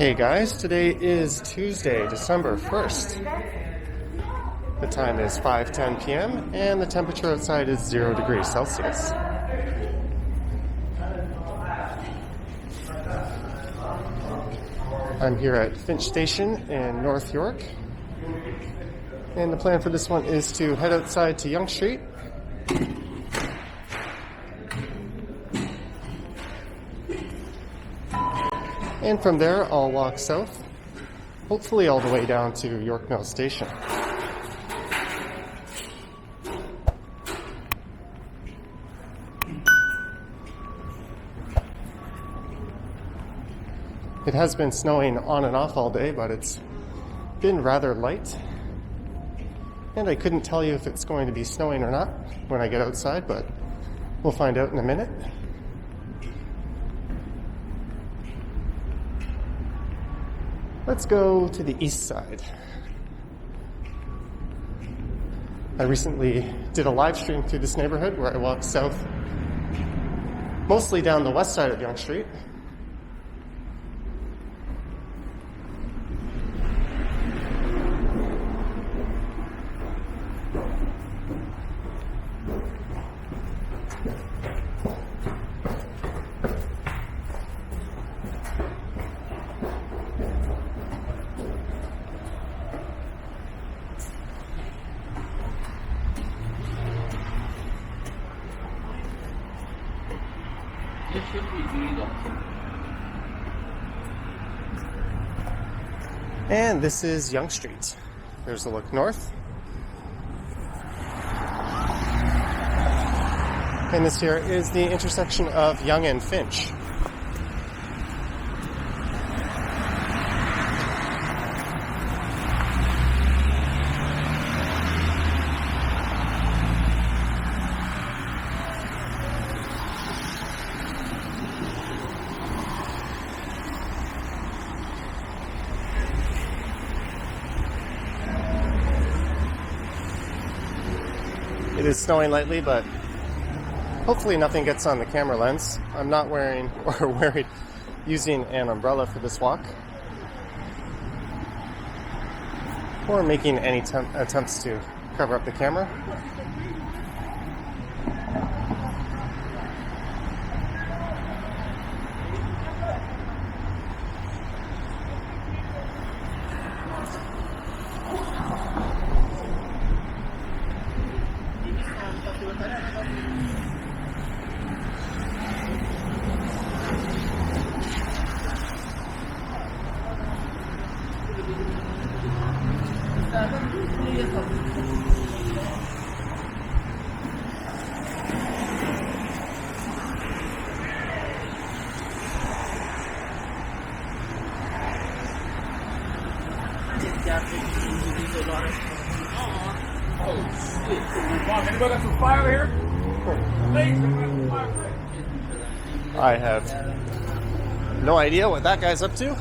Hey guys, today is Tuesday, December 1st. The time is 5:10 p.m. and the temperature outside is 0 degrees Celsius. I'm here at Finch Station in North York. And the plan for this one is to head outside to Yonge Street. And from there, I'll walk south, hopefully all the way down to York Mill Station. It has been snowing on and off all day, but it's been rather light. And I couldn't tell you if it's going to be snowing or not when I get outside, but we'll find out in a minute. Let's go to the east side. I recently did a live stream through this neighborhood where I walked south, mostly down the west side of Yonge Street. And this is Yonge Street. There's a look north. And this here is the intersection of Yonge and Finch. It is snowing lightly, but hopefully nothing gets on the camera lens. I'm not wearing or worried using an umbrella for this walk, or making any attempts to cover up the camera. Anybody got some fire here? I have no idea what that guy's up to.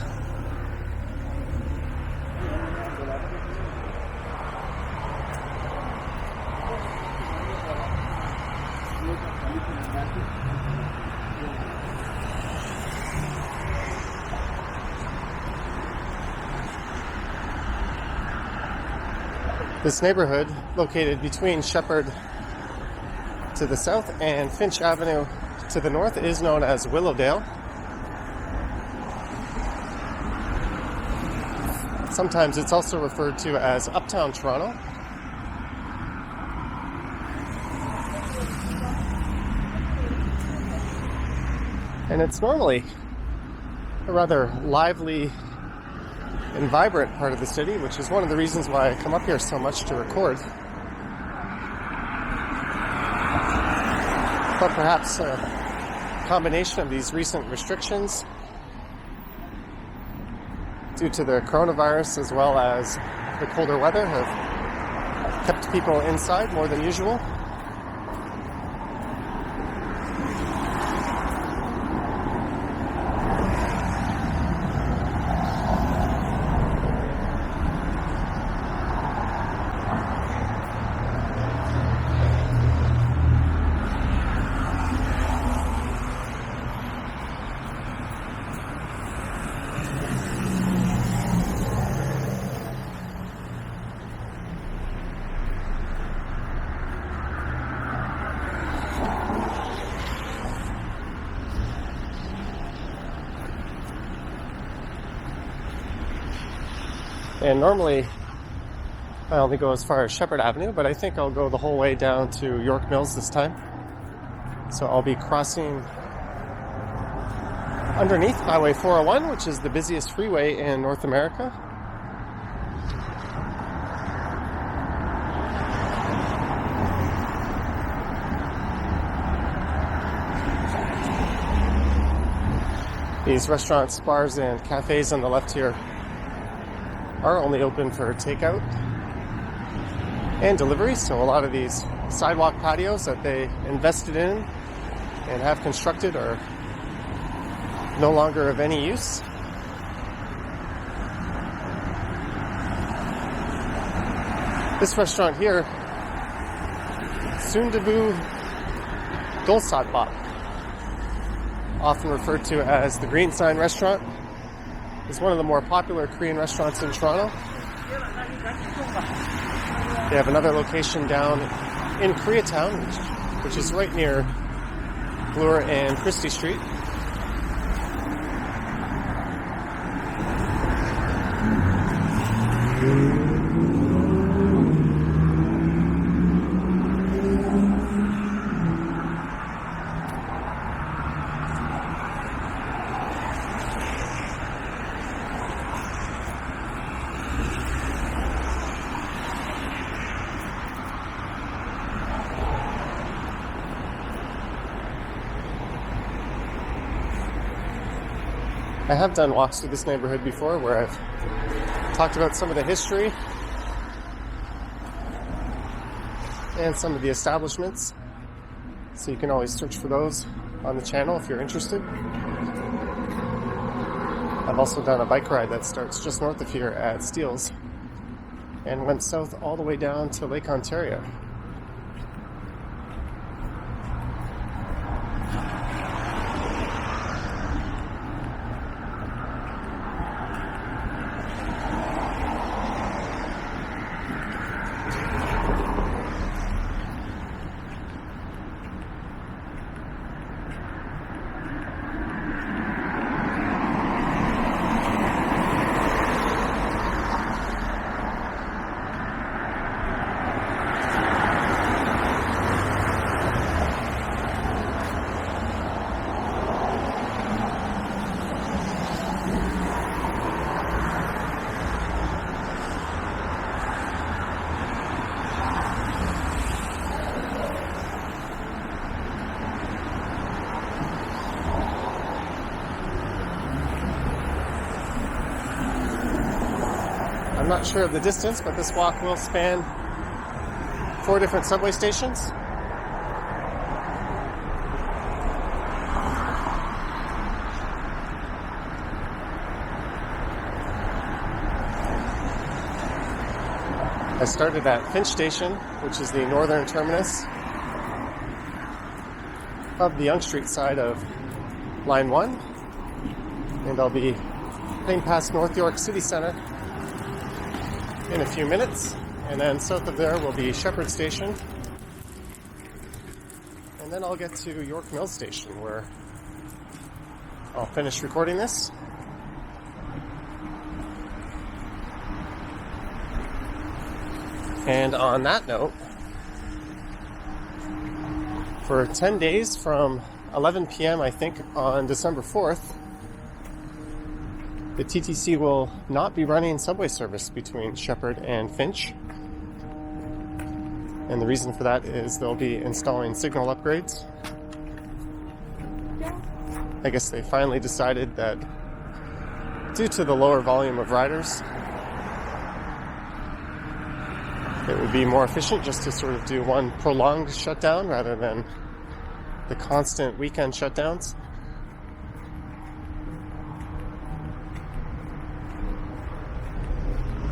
This neighborhood, located between Sheppard to the south and Finch Avenue to the north, is known as Willowdale. Sometimes it's also referred to as Uptown Toronto. And it's normally a rather lively and vibrant part of the city, which is one of the reasons why I come up here so much to record. But perhaps a combination of these recent restrictions due to the coronavirus as well as the colder weather have kept people inside more than usual. And normally I only go as far as Sheppard Avenue, but I think I'll go the whole way down to York Mills this time. So I'll be crossing underneath Highway 401, which is the busiest freeway in North America. These restaurants, bars, and cafes on the left here are only open for takeout and delivery, so a lot of these sidewalk patios that they invested in and have constructed are no longer of any use. This restaurant here, Sundabu Dolsatbap, often referred to as the Green Sign Restaurant, is one of the more popular Korean restaurants in Toronto. They have another location down in Koreatown, which is right near Bloor and Christie Street. I have done walks through this neighborhood before where I've talked about some of the history and some of the establishments, so you can always search for those on the channel if you're interested. I've also done a bike ride that starts just north of here at Steeles and went south all the way down to Lake Ontario. I'm not sure of the distance, but this walk will span 4 different subway stations. I started at Finch Station, which is the northern terminus of the Yonge Street side of Line 1, and I'll be heading past North York City Centre in a few minutes, and then south of there will be Sheppard Station, and then I'll get to York Mills Station where I'll finish recording this. And on that note, for 10 days from 11 p.m. I think on December 4th, the TTC will not be running subway service between Sheppard and Finch. And the reason for that is they'll be installing signal upgrades. I guess they finally decided that due to the lower volume of riders, it would be more efficient just to sort of do one prolonged shutdown rather than the constant weekend shutdowns.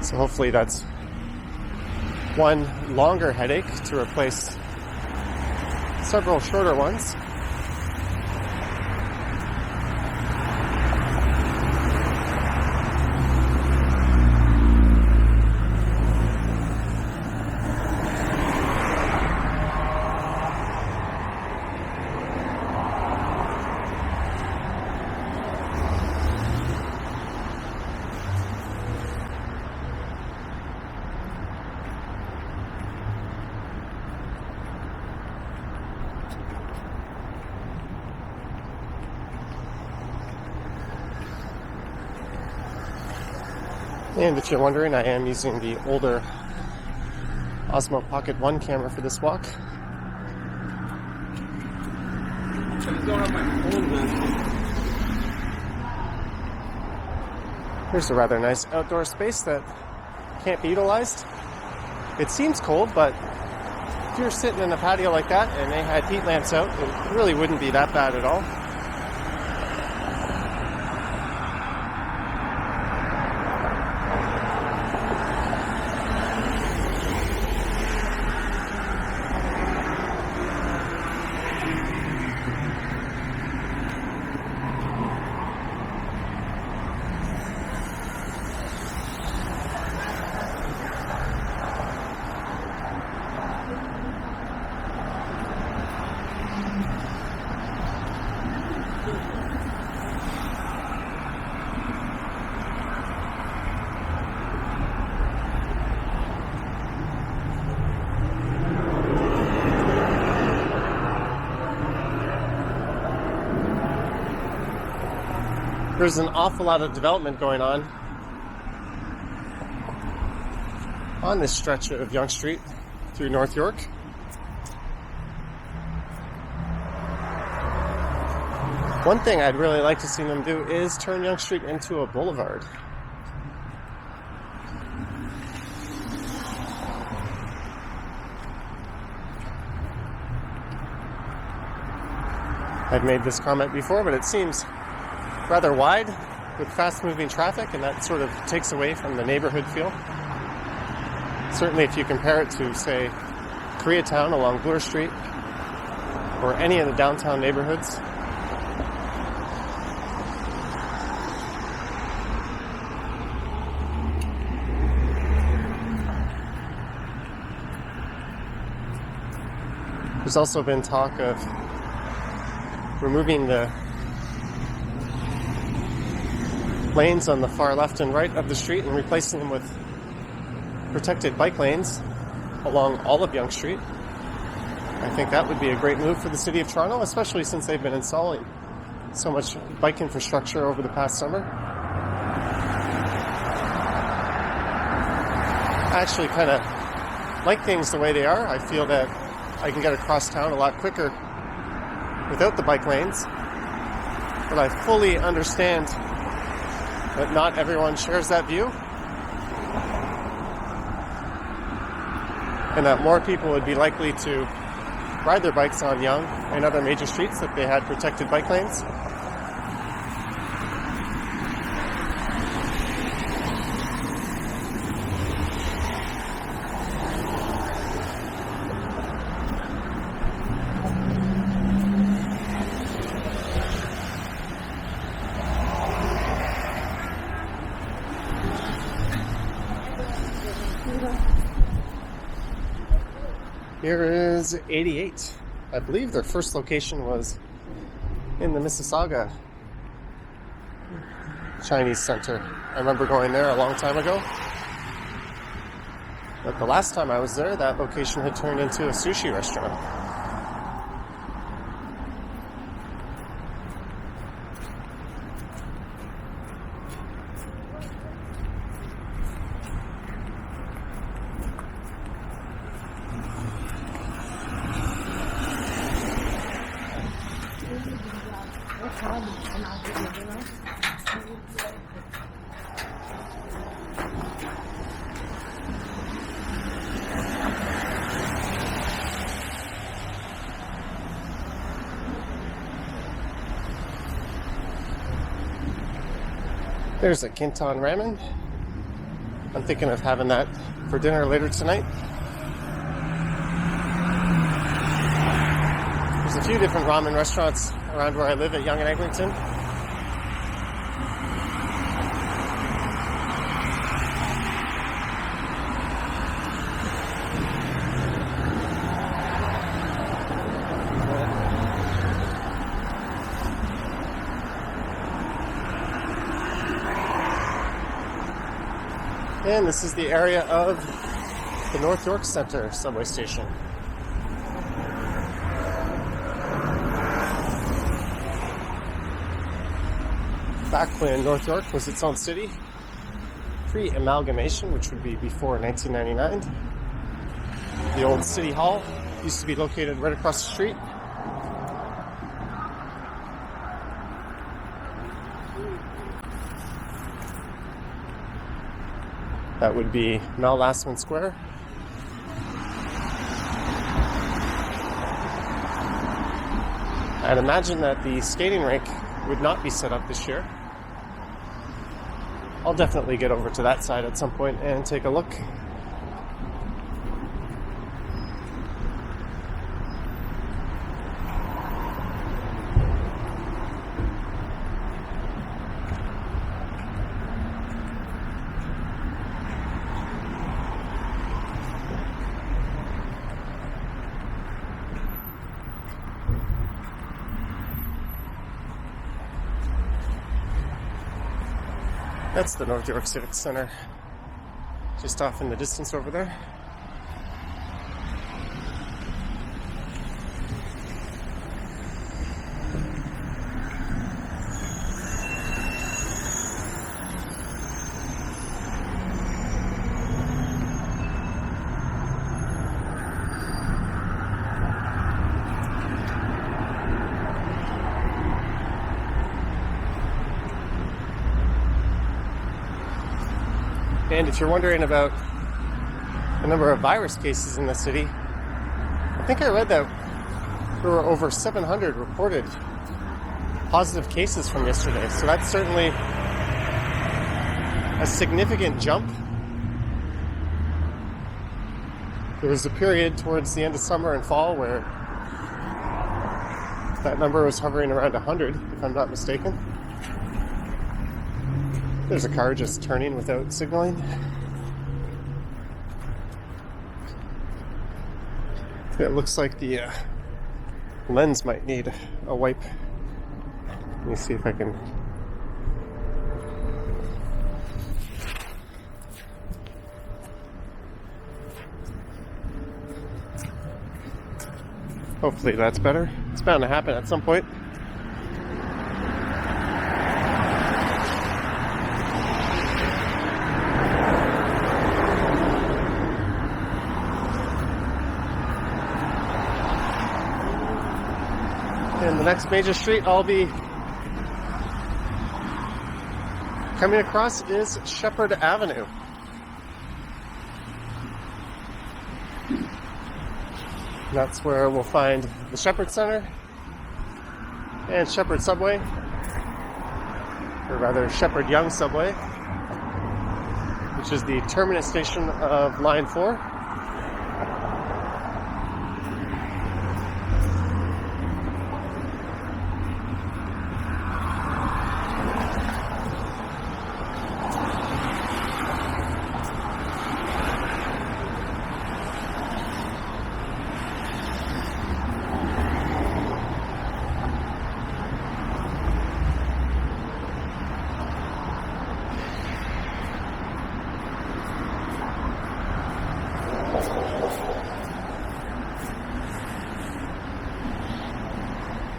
So hopefully that's one longer headache to replace several shorter ones. And if you're wondering, I am using the older Osmo Pocket 1 camera for this walk. Here's a rather nice outdoor space that can't be utilized. It seems cold, but if you're sitting in a patio like that and they had heat lamps out, it really wouldn't be that bad at all. There's an awful lot of development going on this stretch of Yonge Street through North York. One thing I'd really like to see them do is turn Yonge Street into a boulevard. I've made this comment before, but it seems rather wide with fast-moving traffic, and that sort of takes away from the neighborhood feel. Certainly if you compare it to, say, Koreatown along Bloor Street or any of the downtown neighborhoods. There's also been talk of removing the lanes on the far left and right of the street and replacing them with protected bike lanes along all of Yonge Street. I think that would be a great move for the City of Toronto, especially since they've been installing so much bike infrastructure over the past summer. I actually kind of like things the way they are. I feel that I can get across town a lot quicker without the bike lanes, but I fully understand that not everyone shares that view, and that more people would be likely to ride their bikes on Yonge and other major streets if they had protected bike lanes. Here is 88. I believe their first location was in the Mississauga Chinese Center. I remember going there a long time ago. But the last time I was there, that location had turned into a sushi restaurant. There's a Kintan ramen. I'm thinking of having that for dinner later tonight. There's a few different ramen restaurants around where I live at Yonge and Eglinton. And this is the area of the North York Centre subway station. Back when North York was its own city, pre-amalgamation, which would be before 1999. The old City Hall used to be located right across the street. That would be Mallasman Square. I'd imagine that the skating rink would not be set up this year. I'll definitely get over to that side at some point and take a look. That's the North York Civic Center, just off in the distance over there. And if you're wondering about the number of virus cases in the city, I think I read that there were over 700 reported positive cases from yesterday. So that's certainly a significant jump. There was a period towards the end of summer and fall where that number was hovering around 100, if I'm not mistaken. There's a car just turning without signaling. It looks like the lens might need a wipe. Let me see if I can... Hopefully that's better. It's bound to happen at some point. And the next major street I'll be coming across is Sheppard Avenue. That's where we'll find the Sheppard Center and Sheppard Subway, or rather Sheppard Yonge Subway, which is the terminus station of Line 4.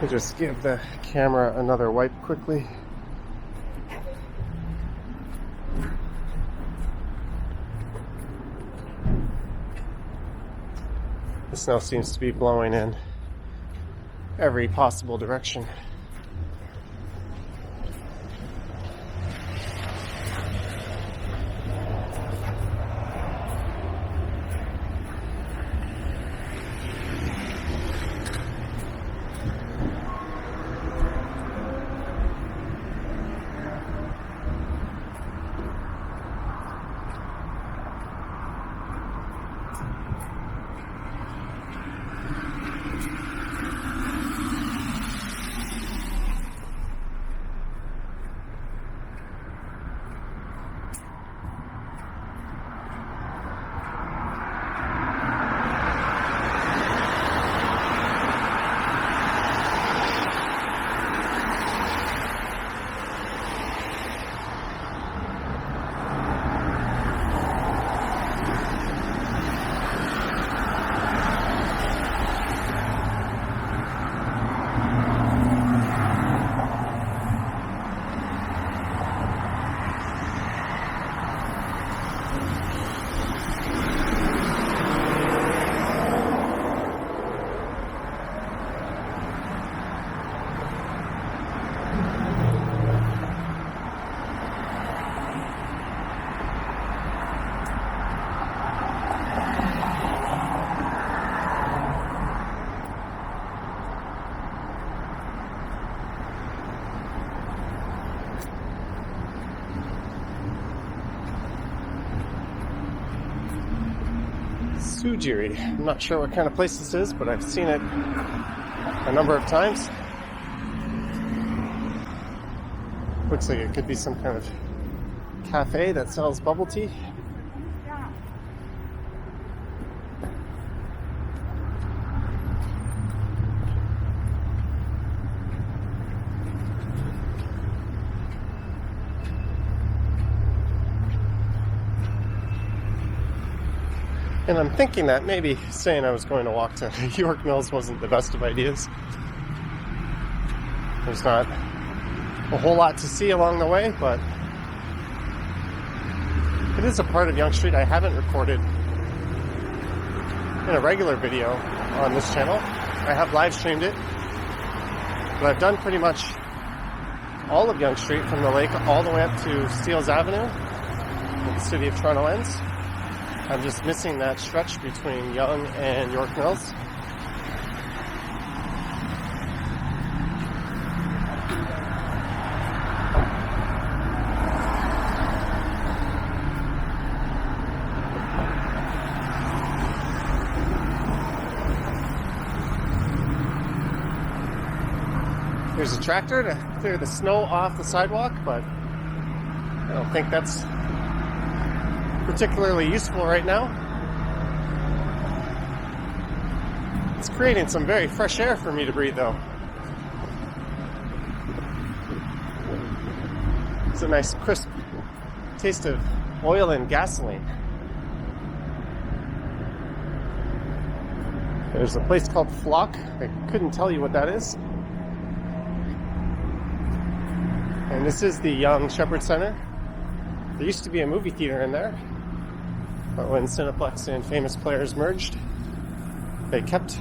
I'll just give the camera another wipe quickly. The snow seems to be blowing in every possible direction. Sujiri. I'm not sure what kind of place this is, but I've seen it a number of times. Looks like it could be some kind of cafe that sells bubble tea. And I'm thinking that maybe saying I was going to walk to York Mills wasn't the best of ideas. There's not a whole lot to see along the way, but it is a part of Yonge Street I haven't recorded in a regular video on this channel. I have live streamed it, but I've done pretty much all of Yonge Street from the lake all the way up to Steeles Avenue, where the City of Toronto ends. I'm just missing that stretch between Yonge and York Mills. There's a tractor to clear the snow off the sidewalk, but I don't think that's particularly useful right now. It's creating some very fresh air for me to breathe, though. It's a nice crisp taste of oil and gasoline. There's a place called Flock. I couldn't tell you what that is. And this is the Yonge Sheppard Center. There used to be a movie theater in there, but when Cineplex and Famous Players merged, they kept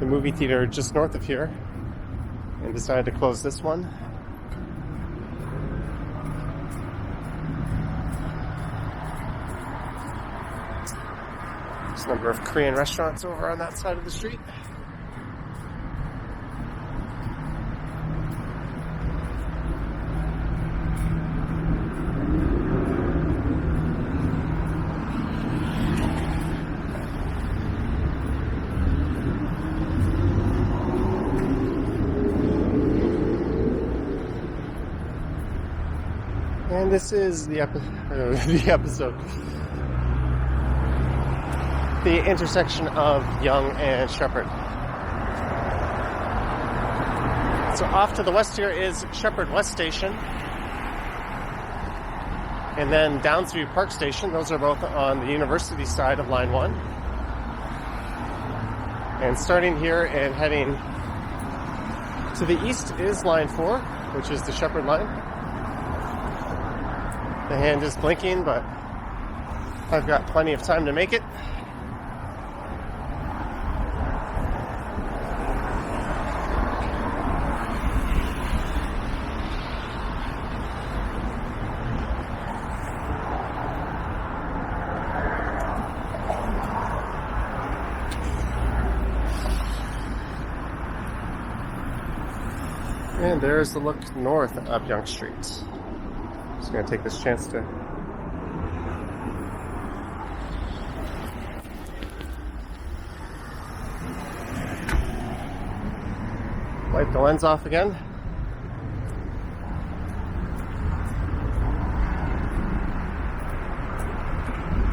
the movie theater just north of here and decided to close this one. There's a number of Korean restaurants over on that side of the street. And this is the intersection of Yonge and Sheppard. So off to the west here is Sheppard West Station, and then Downsview Park Station. Those are both on the university side of Line 1. And starting here and heading to the east is Line 4, which is the Sheppard line. The hand is blinking, but I've got plenty of time to make it. And there's the look north up Yonge Street. Just going to take this chance to wipe the lens off again.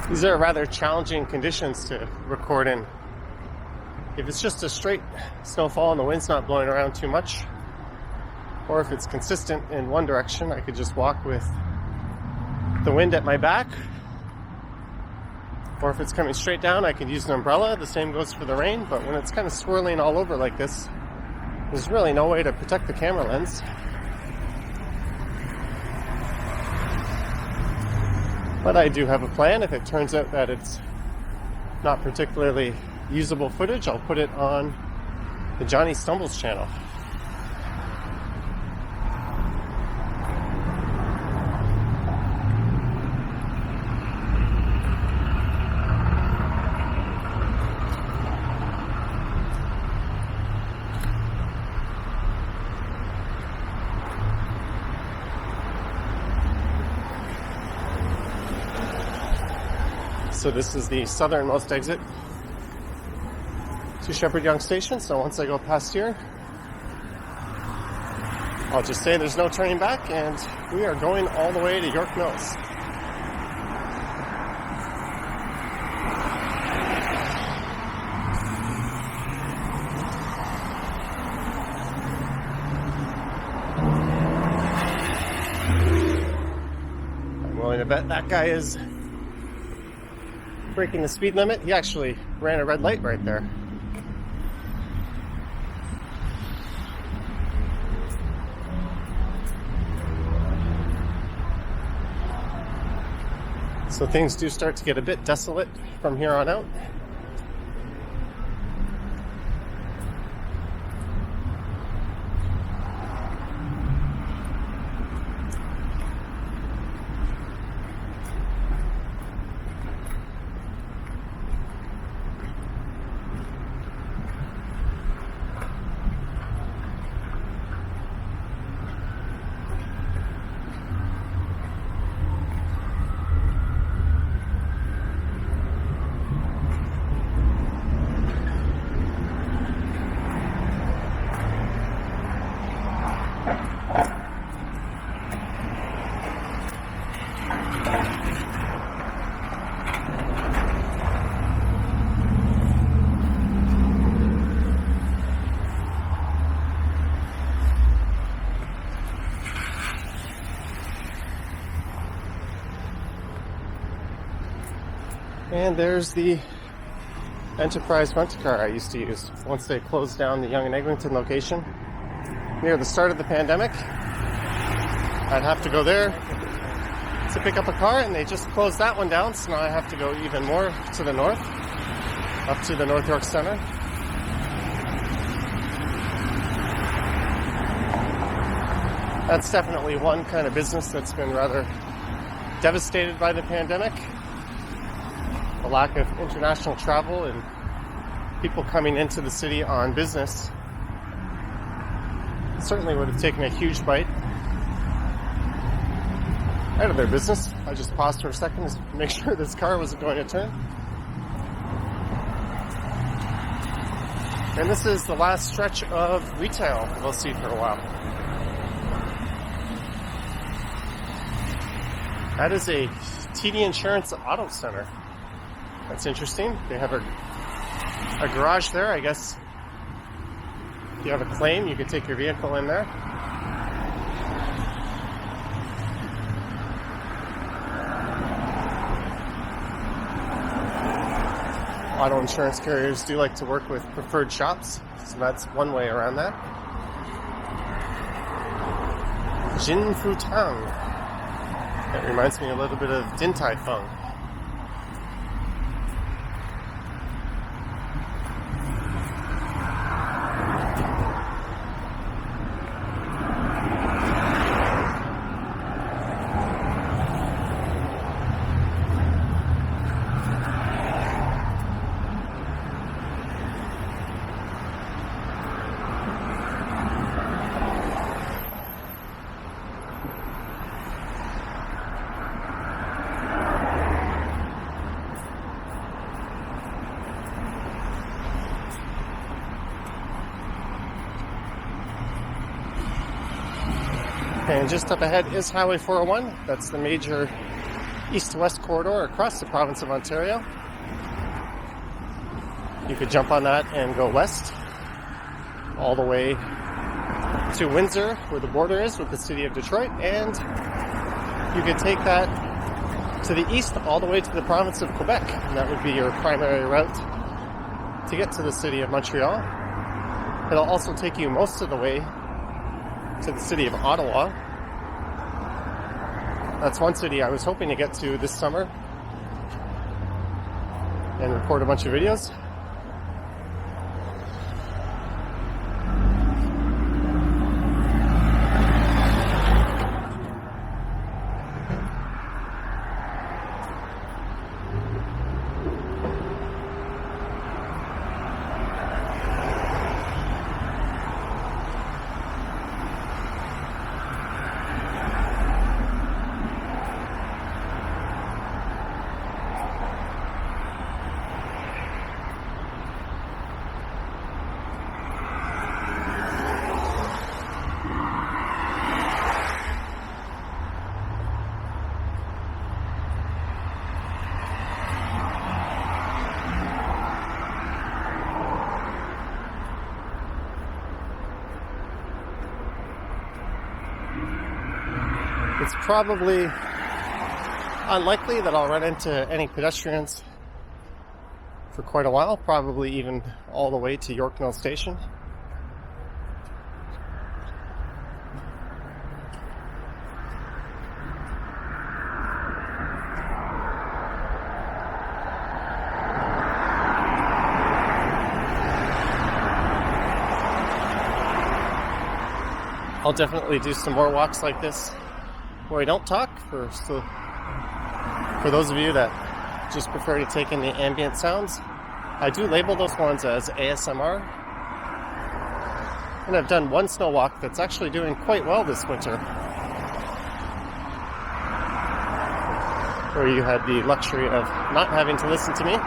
These are rather challenging conditions to record in. If it's just a straight snowfall and the wind's not blowing around too much, or if it's consistent in one direction, I could just walk with the wind at my back. Or if it's coming straight down, I could use an umbrella. The same goes for the rain, but when it's kind of swirling all over like this, there's really no way to protect the camera lens. But I do have a plan. If it turns out that it's not particularly usable footage, I'll put it on the Johnny Stumbles channel. So this is the southernmost exit to Sheppard Yonge Station. So once I go past here, I'll just say there's no turning back, and we are going all the way to York Mills. I'm willing to bet that guy is breaking the speed limit. He actually ran a red light right there. So things do start to get a bit desolate from here on out. And there's the Enterprise rent-a-car I used to use once they closed down the Yonge and Eglinton location near the start of the pandemic. I'd have to go there to pick up a car, and they just closed that one down, so now I have to go even more to the north, up to the North York Center. That's definitely one kind of business that's been rather devastated by the pandemic. The lack of international travel and people coming into the city on business certainly would have taken a huge bite out of their business. I just paused for a second to make sure this car wasn't going to turn. And this is the last stretch of retail we'll see for a while. That is a TD Insurance Auto Center. That's interesting. They have a garage there. I guess if you have a claim, you could take your vehicle in there. Auto insurance carriers do like to work with preferred shops, so that's one way around that. Jin Fu Tang. That reminds me a little bit of Din Tai Fung. And just up ahead is Highway 401. That's the major east-to-west corridor across the province of Ontario. You could jump on that and go west all the way to Windsor, where the border is with the city of Detroit, and you could take that to the east all the way to the province of Quebec, and that would be your primary route to get to the city of Montreal. It'll also take you most of the way to the city of Ottawa. That's one city I was hoping to get to this summer and record a bunch of videos. probably unlikely that I'll run into any pedestrians for quite a while, probably even all the way to York Mill Station. I'll definitely do some more walks like this where I don't talk, for those of you that just prefer to take in the ambient sounds. I do label those ones as ASMR. And I've done one snow walk that's actually doing quite well this winter, where you had the luxury of not having to listen to me.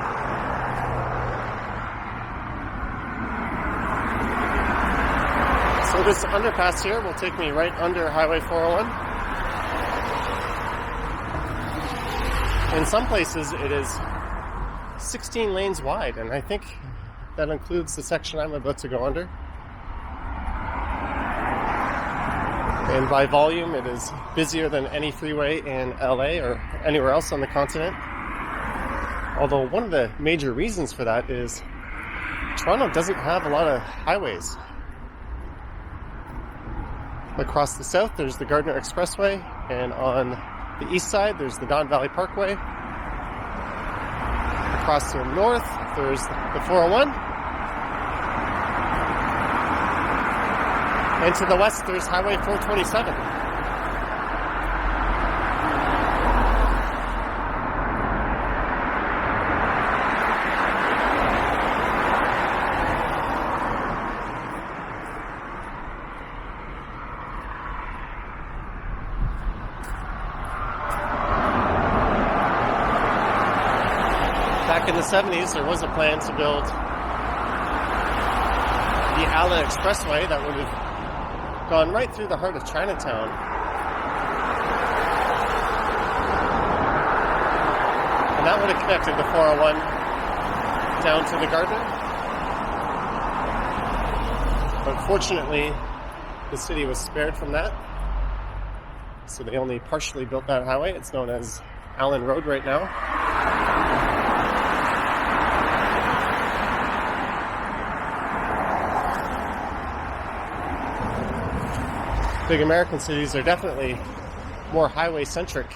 So this underpass here will take me right under Highway 401. In some places it is 16 lanes wide, and I think that includes the section I'm about to go under. And by volume, it is busier than any freeway in LA or anywhere else on the continent. Although one of the major reasons for that is Toronto doesn't have a lot of highways. Across the south, there's the Gardner Expressway, and on the east side, there's the Don Valley Parkway. Across to the north, there's the 401. And to the west, there's Highway 427. Back in the 70s, there was a plan to build the Allen Expressway that would have gone right through the heart of Chinatown. And that would have connected the 401 down to the Gardner. Unfortunately, the city was spared from that, so they only partially built that highway. It's known as Allen Road right now. Big American cities are definitely more highway-centric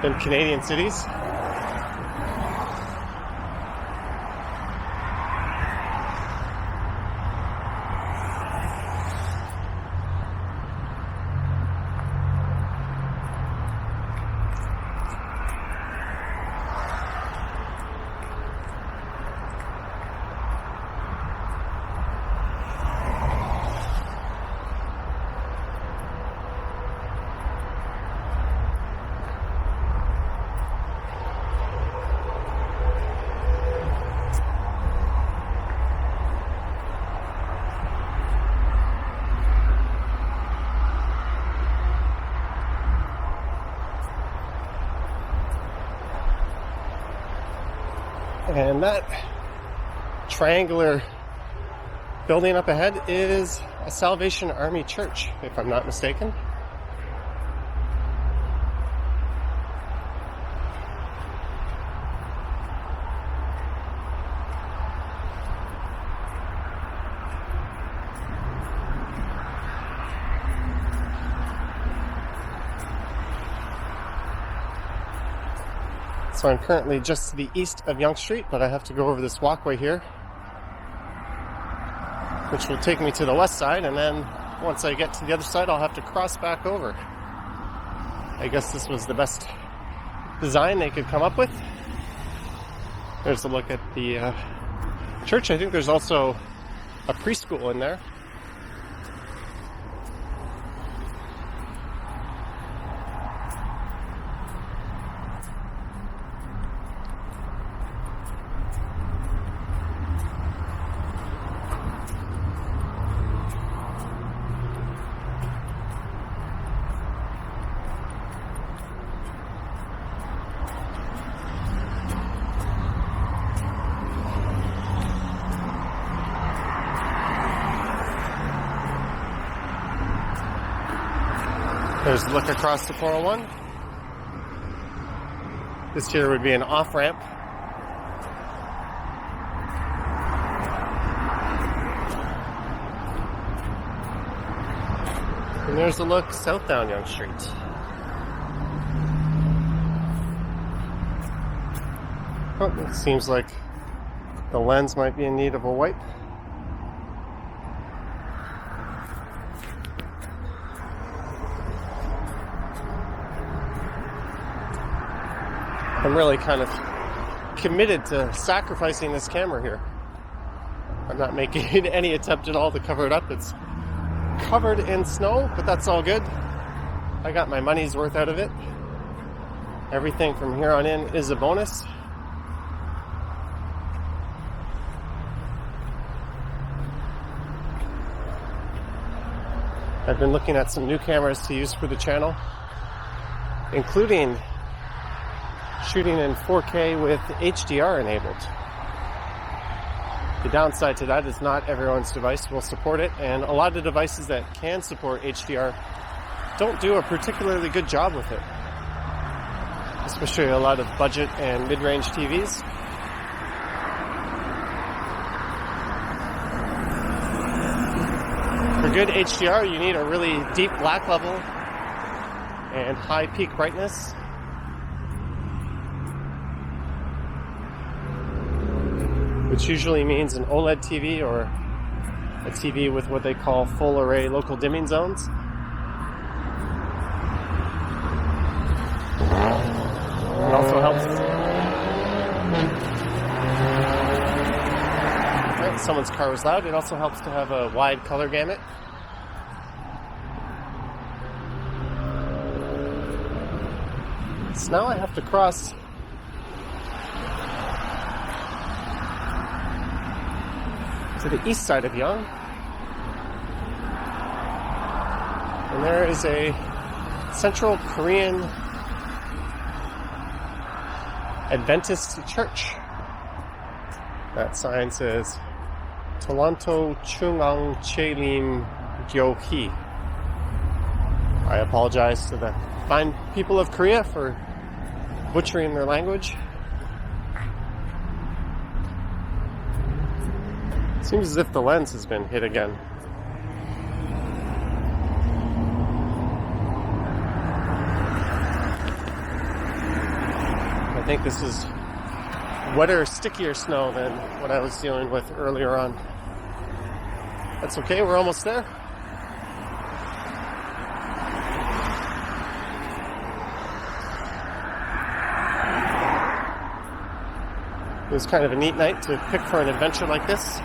than Canadian cities. And that triangular building up ahead is a Salvation Army church, if I'm not mistaken. So I'm currently just to the east of Yonge Street, but I have to go over this walkway here, which will take me to the west side, and then once I get to the other side, I'll have to cross back over. I guess this was the best design they could come up with. There's a look at the church. I think there's also a preschool in there. There's a look across the 401. This here would be an off-ramp. And there's a look southbound Yonge Street. Oh, it seems like the lens might be in need of a wipe. I'm really kind of committed to sacrificing this camera here. I'm not making any attempt at all to cover it up. It's covered in snow, but that's all good. I got my money's worth out of it. Everything from here on in is a bonus. I've been looking at some new cameras to use for the channel, including shooting in 4K with HDR enabled. The downside to that is not everyone's device will support it, and a lot of the devices that can support HDR don't do a particularly good job with it, especially a lot of budget and mid-range TVs. For good HDR, you need a really deep black level and high peak brightness. Which usually means an OLED TV or a TV with what they call full array local dimming zones. It also helps. Right, someone's car was loud. It also helps to have a wide color gamut. So now I have to cross to the east side of Yonge, and there is a Central Korean Adventist church. That sign says Toronto Chungang Chelim Gyohi. I apologize to the fine people of Korea for butchering their language. Seems as if the lens has been hit again. I think this is wetter, stickier snow than what I was dealing with earlier on. That's okay, we're almost there. It was kind of a neat night to pick for an adventure like this.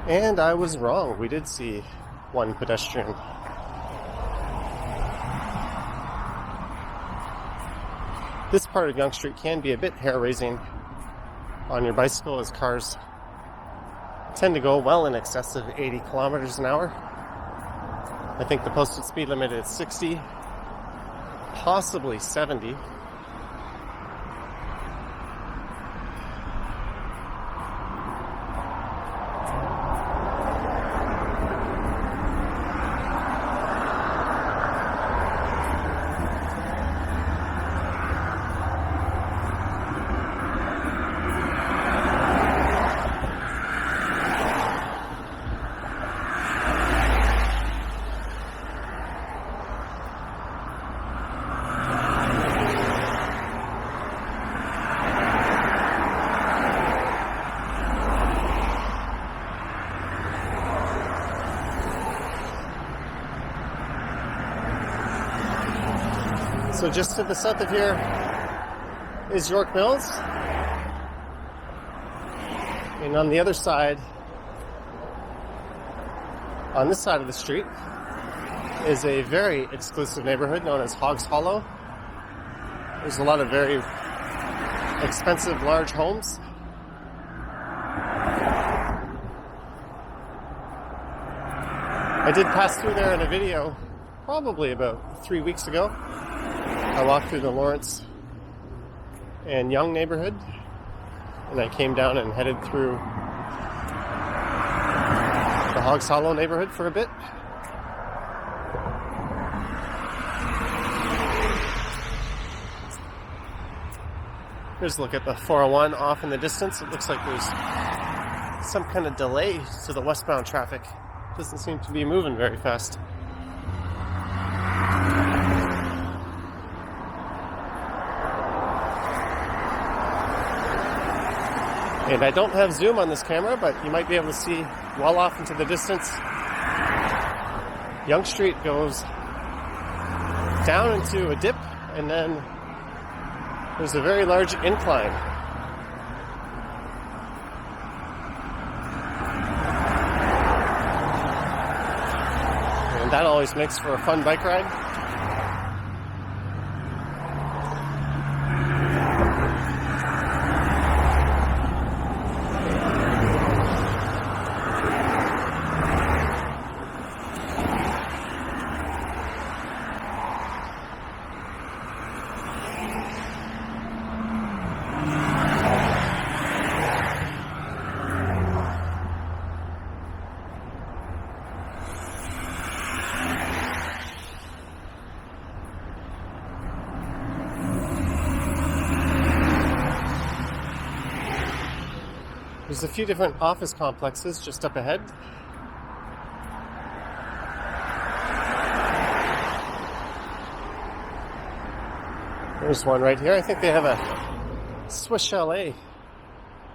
And I was wrong. We did see one pedestrian. This part of Yonge Street can be a bit hair-raising on your bicycle, as cars tend to go well in excess of 80 kilometers an hour. I think the posted speed limit is 60, possibly 70. So just to the south of here is York Mills. And on the other side, on this side of the street, is a very exclusive neighborhood known as Hogs Hollow. There's a lot of very expensive large homes. I did pass through there in a video probably about 3 weeks ago. I walked through the Lawrence and Yonge neighborhood, and I came down and headed through the Hogs Hollow neighborhood for a bit. Here's a look at the 401 off in the distance. It looks like there's some kind of delay to the westbound traffic. Doesn't seem to be moving very fast. And I don't have zoom on this camera, but you might be able to see well off into the distance. Yonge Street goes down into a dip, and then there's a very large incline. And that always makes for a fun bike ride. There's a few different office complexes just up ahead. There's one right here. I think they have a Swiss Chalet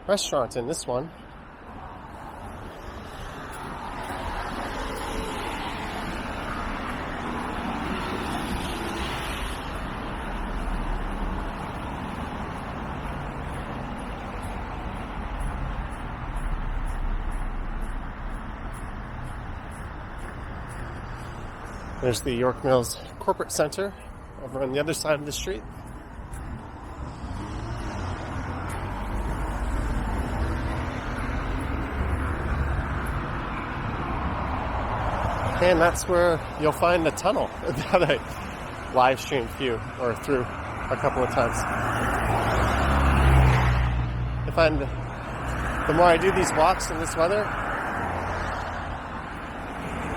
restaurant in this one. There's the York Mills Corporate Center over on the other side of the street. And that's where you'll find the tunnel that I live streamed through a couple of times. I find the more I do these walks in this weather,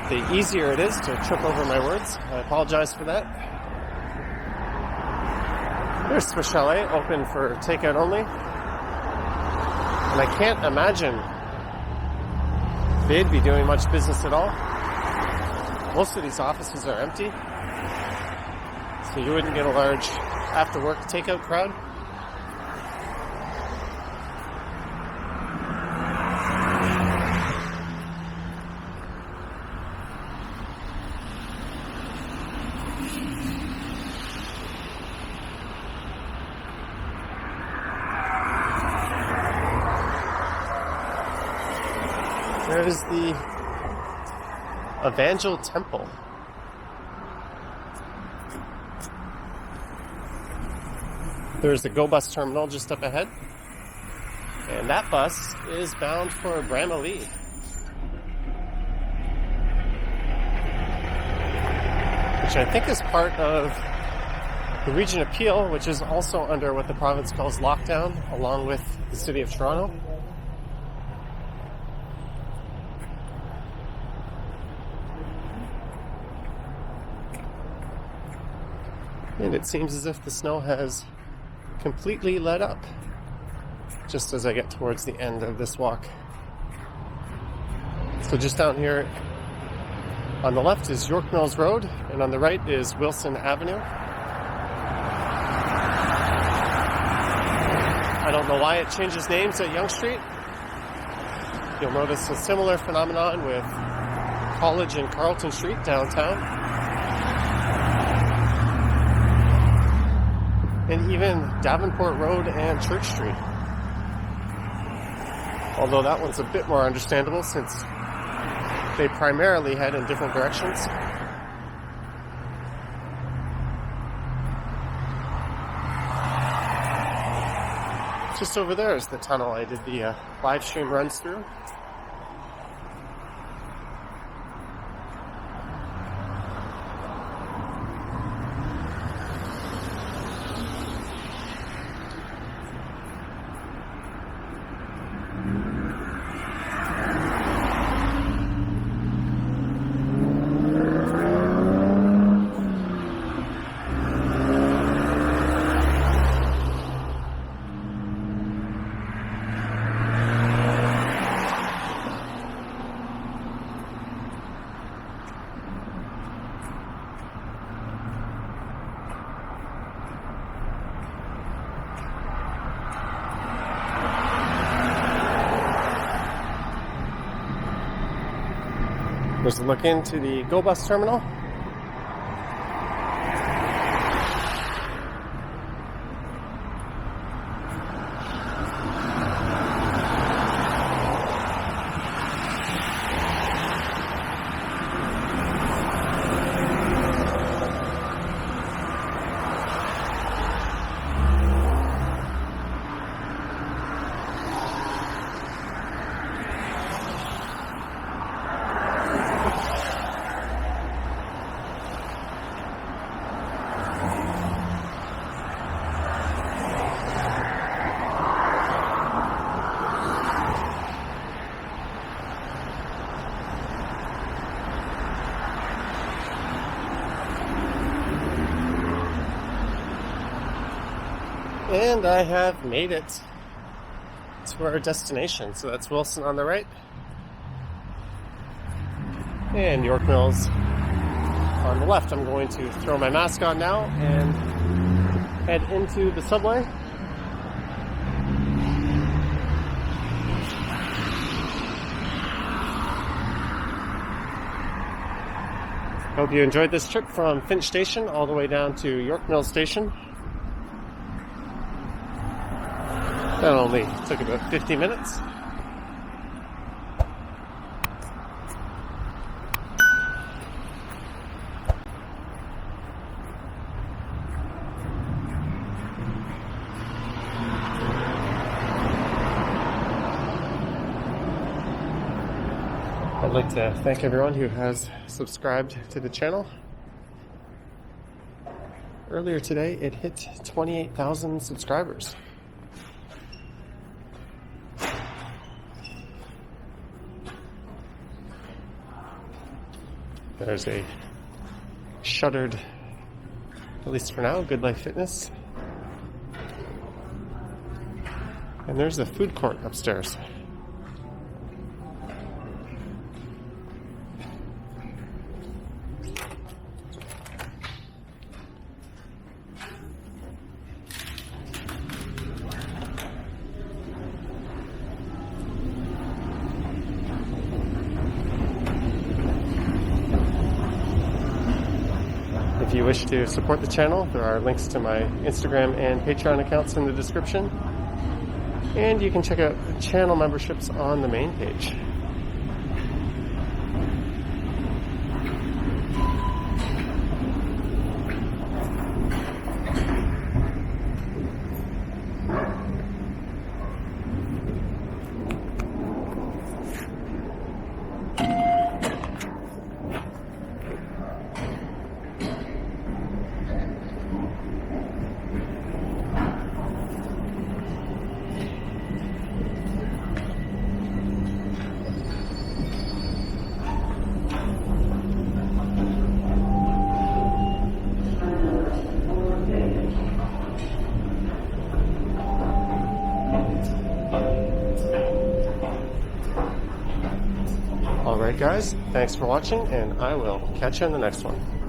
the easier it is to trip over my words. I apologize for that. Here's Swiss Chalet, open for takeout only. And I can't imagine they'd be doing much business at all. Most of these offices are empty, so you wouldn't get a large after-work takeout crowd. There's the Evangel Temple. There's the Go Bus terminal just up ahead. And that bus is bound for Bramalea. Which I think is part of the Region of Peel, which is also under what the province calls lockdown, along with the City of Toronto. And it seems as if the snow has completely let up just as I get towards the end of this walk. So just down here on the left is York Mills Road, and on the right is Wilson Avenue. I don't know why it changes names at Yonge Street. You'll notice a similar phenomenon with College and Carlton Street downtown. And even Davenport Road and Church Street. Although that one's a bit more understandable since they primarily head in different directions. Just over there is the tunnel I did the live stream runs through. There's a look into the Go Bus terminal. And I have made it to our destination. So that's Wilson on the right. And York Mills on the left. I'm going to throw my mask on now and head into the subway. Hope you enjoyed this trip from Finch Station all the way down to York Mills Station. That only took about 50 minutes. I'd like to thank everyone who has subscribed to the channel. Earlier today, it hit 28,000 subscribers. There's a shuttered, at least for now, Good Life Fitness. And there's a food court upstairs. If you wish to support the channel, there are links to my Instagram and Patreon accounts in the description. And you can check out channel memberships on the main page. Alright guys, thanks for watching, and I will catch you in the next one.